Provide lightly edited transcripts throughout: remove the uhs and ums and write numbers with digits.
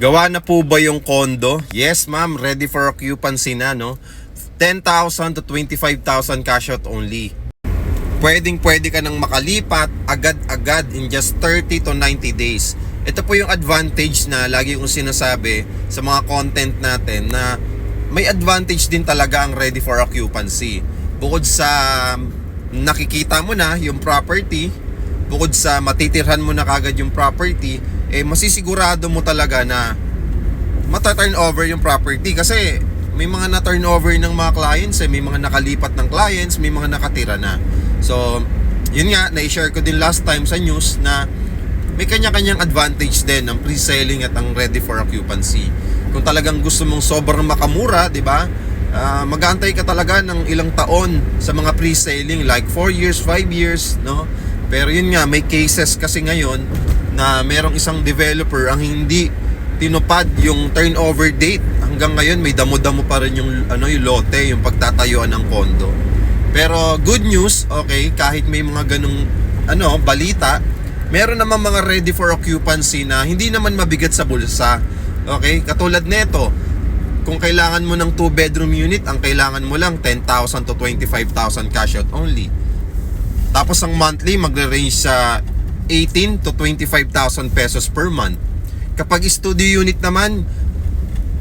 Gawa na po ba yung condo? Yes ma'am, ready for occupancy na, no? 10,000 to 25,000 cash out only. Pwede ka nang makalipat agad-agad in just 30 to 90 days. Ito po yung advantage na lagi kong sinasabi sa mga content natin, na may advantage din talaga ang ready for occupancy. Bukod sa nakikita mo na yung property, bukod sa matitirhan mo na kagad yung property, masisigurado mo talaga na mata-turn over yung property. Kasi may mga na-turn over ng mga clients, may mga nakalipat ng clients, may mga nakatira na. So, yun nga, na-share ko din last time sa news na may kanya-kanyang advantage din ang pre-selling at ang ready for occupancy. Kung talagang gusto mong sobrang makamura, di ba? Mag-aantay ka talaga ng ilang taon sa mga pre-selling, like 4 years, 5 years, no? Pero yun nga, may cases kasi ngayon na merong isang developer ang hindi tinupad yung turnover date. Hanggang ngayon may damo-damo pa rin yung yung lote, yung pagtatayuan ng condo. Pero good news, okay, kahit may mga ganung balita, meron naman mga ready for occupancy na hindi naman mabigat sa bulsa. Okay? Katulad nito, kung kailangan mo ng 2-bedroom unit, ang kailangan mo lang 10,000 to 25,000 cash out only. Tapos ang monthly magre-range sa 18 to 25,000 pesos per month. Kapag studio unit naman,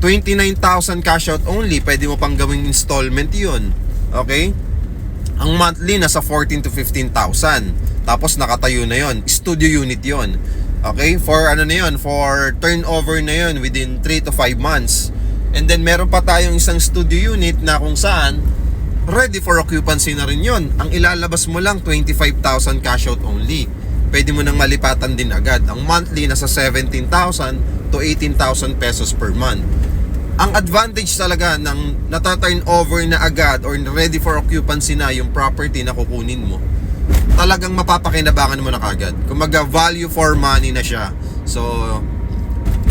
29,000 cash out only. Pwede mo pang gawing installment yun. Okay? Ang monthly nasa 14 to 15,000. Tapos nakatayo na yon. Studio unit yon. Okay? For for turnover na yon within 3 to 5 months. And then meron pa tayong isang studio unit na kung saan ready for occupancy na rin yon. Ang ilalabas mo lang 25,000 cash out only. Pwede mo nang malipatan din agad. Ang monthly nasa 17,000 to 18,000 pesos per month. Ang advantage talaga ng nata-turn over na agad or ready for occupancy na yung property na kukunin mo, talagang mapapakinabangan mo na kagad. Kumaga value for money na siya. So,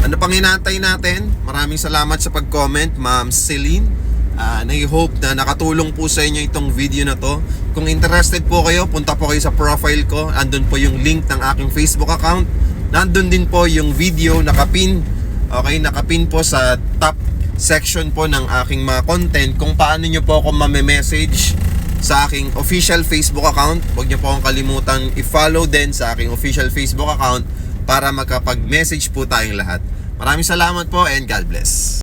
ano pang hinantay natin? Maraming salamat sa pag-comment, Ma'am Celine. I hope na nakatulong po sa inyo itong video na to. Kung interested po kayo, punta po kayo sa profile ko. Andun po yung link ng aking Facebook account. Nandun din po yung video nakapin. Okay, nakapin po sa top section po ng aking mga content kung paano nyo po ako mame-message sa aking official Facebook account. Huwag nyo po akong kalimutan i-follow din sa aking official Facebook account para magkapag-message po tayong lahat. Maraming salamat po and God bless.